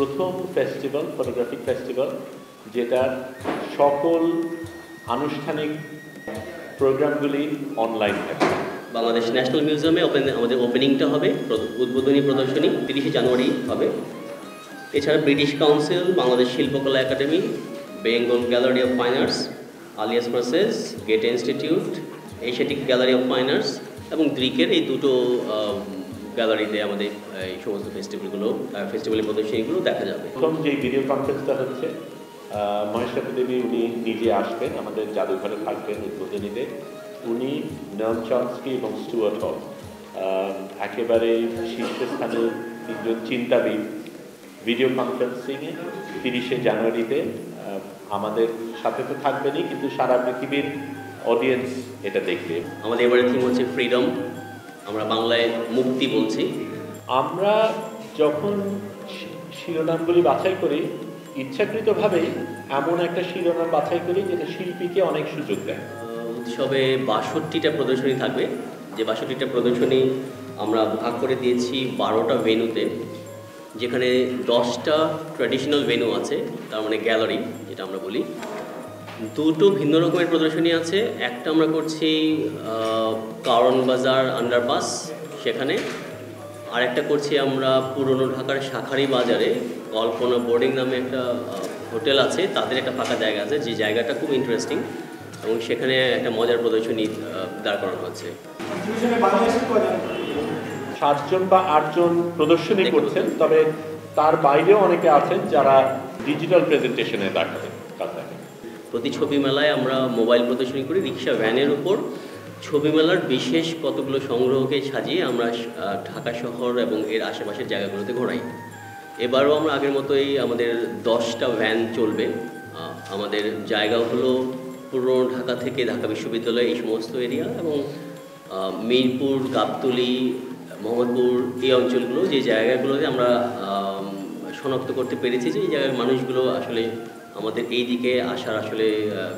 প্রথম festival, photographic festival, যেটা সকল আনুষ্ঠানিক প্রোগ্রামগুলি অনলাইন থাকে। বাংলাদেশ ন্যাশনাল মিউজিয়ামে আমাদের ওপেনিংটা হবে, উদ্বোধনী প্রদর্শনী 30 জানুয়ারি হবে। এছাড়া British council, Bangladesh Shilpakala academy, Bengal gallery of fine arts, Alliance মার্সেস, Goethe institute, Asiatic gallery of fine arts এবং দ্রিকের এই দুটো গ্যালারিতে আমাদের এই সমস্ত ফেস্টিভ্যালের প্রদর্শনীগুলো দেখা যাবে। প্রথম যে ভিডিও কনফারেন্সটা হচ্ছে, মহেশ্বরী দেবী উনি নিজে আসবেন, আমাদের জাদুঘরে থাকবেন উদ্বোধনীতে। উনি নম চমস্কি এবং স্টুয়ার্ট হল, একেবারে শীর্ষস্থানীয় তিনজন চিন্তাবিদ ভিডিও কনফারেন্সিংয়ে 30 জানুয়ারিতে আমাদের সাথে তো থাকবেনই, কিন্তু সারা পৃথিবীর অডিয়েন্স এটা দেখবে। আমাদের এবারে থিম হচ্ছে ফ্রিডম, আমরা বাংলায় মুক্তি বলছি। আমরা যখন শিরোনামগুলি বাছাই করি, ইচ্ছাকৃতভাবেই এমন একটা শিরোনাম বাছাই করি যেটা শিল্পীকে অনেক সুযোগ দেয়। উৎসবে 62টা প্রদর্শনী থাকবে, যে 62টা প্রদর্শনী আমরা ভাগ করে দিয়েছি 12টা ভেন্যুতে, যেখানে 10টা ট্র্যাডিশনাল ভেন্যু আছে, তার মানে গ্যালারি যেটা আমরা বলি। দুটো ভিন্ন রকমের প্রদর্শনী আছে, একটা আমরা করছি কারণ বাজার আন্ডারপাস সেখানে, আর একটা করছি আমরা পুরনো ঢাকার শাঁখারি বাজারে কল্পনা বোর্ডিং নামে একটা হোটেল আছে, তাদের একটা ফাঁকা জায়গা আছে, যে জায়গাটা খুব ইন্টারেস্টিং এবং সেখানে একটা মজার প্রদর্শনী দাঁড় করানো হচ্ছে। 7জন বা 8জন প্রদর্শনী করছেন, তবে তার বাইরেও অনেকে আছেন যারা ডিজিটাল প্রেজেন্টেশনে দেখাবেন। প্রতি ছবি মেলায় আমরা মোবাইল প্রদর্শনী করি, রিক্সা ভ্যানের উপর ছবি মেলার বিশেষ কতগুলো সংগ্রহকে সাজিয়ে আমরা ঢাকা শহর এবং এর আশেপাশের জায়গাগুলোতে ঘোরাই। এবারও আমরা আগের মতোই আমাদের 10টা ভ্যান চলবে। আমাদের জায়গা হলো পুরনো ঢাকা থেকে ঢাকা বিশ্ববিদ্যালয় এই সমস্ত এরিয়া এবং মিরপুর, গাবতলী, মোহাম্মদপুর এই অঞ্চলগুলো, যে জায়গাগুলোতে আমরা শনাক্ত করতে পেরেছি যে এই জায়গার মানুষগুলো আসলে আমাদের এই দিকে আসার আসলে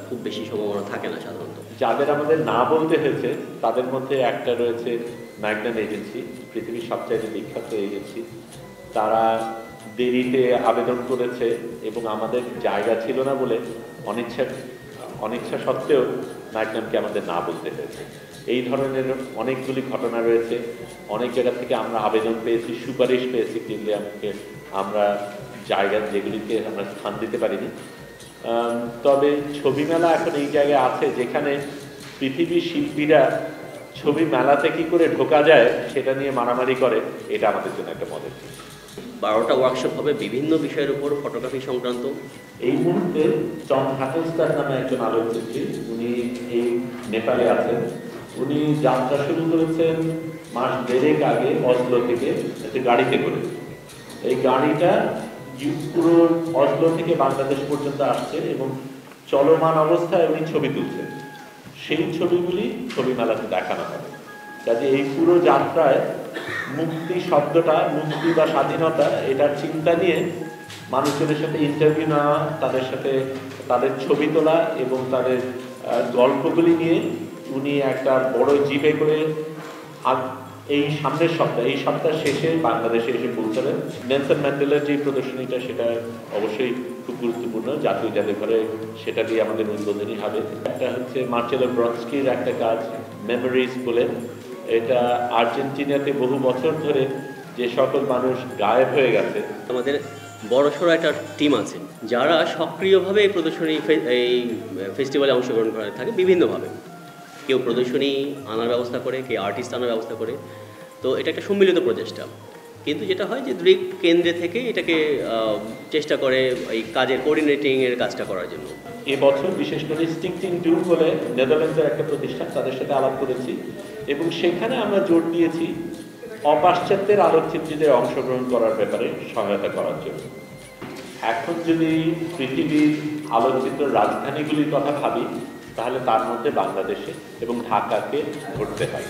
খুব বেশি সম্ভাবনা থাকে না সাধারণত। যাদের আমাদের না বলতে হয়েছে তাদের মধ্যে একটা রয়েছে ম্যাগনান এজেন্সি, পৃথিবীর সবচাইতে বিখ্যাত এজেন্সি। তারা দেরিতে আবেদন করেছে এবং আমাদের জায়গা ছিল না বলে অনিচ্ছা সত্ত্বেও ম্যাগনানকে আমাদের না বলতে হয়েছে। এই ধরনের অনেকগুলি ঘটনা রয়েছে। অনেক জায়গা থেকে আমরা আবেদন পেয়েছি, সুপারিশ পেয়েছি, কিন্তু আমরা জায়গা যেগুলিকে আমরা স্থান দিতে পারিনি। তবে ছবি মেলা এখন এই জায়গায় আছে যেখানে পৃথিবীর শিল্পীরা ছবি মেলাতে কি করে ঢোকা যায় সেটা নিয়ে মারামারি করে, এটা আমাদের জন্য একটা মজার। 12টা ওয়ার্কশপ হবে বিভিন্ন বিষয়ের উপর ফটোগ্রাফি সংক্রান্ত। এই মুহূর্তে টম হ্যাটলস্টার নামে একজন আলোকচিত্রী, উনি এই নেপালে আছেন। উনি যাত্রা শুরু করেছেন মাস 1.5 আগে অসলো থেকে একটা গাড়িতে করে। এই গাড়িটা পুরো অসলো থেকে বাংলাদেশ পর্যন্ত আসছে এবং চলমান অবস্থায় উনি ছবি তুলছেন। সেই ছবিগুলি ছবি মেলাতে দেখানো হবে। কাজে এই পুরো যাত্রায় মুক্তি শব্দটা, মুক্তি বা স্বাধীনতা, এটার চিন্তা নিয়ে মানুষজনের সাথে ইন্টারভিউ নেওয়া, তাদের সাথে তাদের ছবি তোলা এবং তাদের গল্পগুলি নিয়ে উনি একটা বড় জিপে করে এই সপ্তাহ শেষে বাংলাদেশে এসে পৌঁছাবেন। নেলসন ম্যান্ডেলার যে প্রদর্শনীটা, সেটা অবশ্যই খুব গুরুত্বপূর্ণ, জাতীয় জাদুঘরে সেটা দিয়ে আমাদের উদ্বোধনী হবে। একটা হচ্ছে মার্চেলো ব্রন্সকির একটা কাজ, মেমোরিজ বলে। এটা আর্জেন্টিনাতে বহু বছর ধরে যে সকল মানুষ গায়েব হয়ে গেছে, আমাদের বড়সড় একটা টিম আছে যারা সক্রিয়ভাবে এই প্রদর্শনী এই ফেস্টিভ্যালে অংশগ্রহণ করে থাকে বিভিন্নভাবে। কেউ প্রদর্শনী আনার ব্যবস্থা করে, কেউ আর্টিস্ট আনার ব্যবস্থা করে। তো এটা একটা সম্মিলিত প্রচেষ্টা, কিন্তু যেটা হয় যে দ্রিক কেন্দ্রে থেকে এটাকে চেষ্টা করে এই কাজের কোঅর্ডিনেটিংয়ের কাজটা করার জন্য। এবছর বিশেষ করে স্টিকটিং ট্যুর বলে নেদারল্যান্ডসের একটা প্রতিষ্ঠান, তাদের সাথে আলাপ করেছি এবং সেখানে আমরা জোর দিয়েছি অপাশ্চাত্যের আলোকচিত্রীদের অংশগ্রহণ করার ব্যাপারে সহায়তা করার জন্য। এখন যদি পৃথিবীর আলোকচিত্র রাজধানীগুলির কথা ভাবি, তাহলে তার মধ্যে বাংলাদেশে এবং ঢাকাকে ধরতে হয়।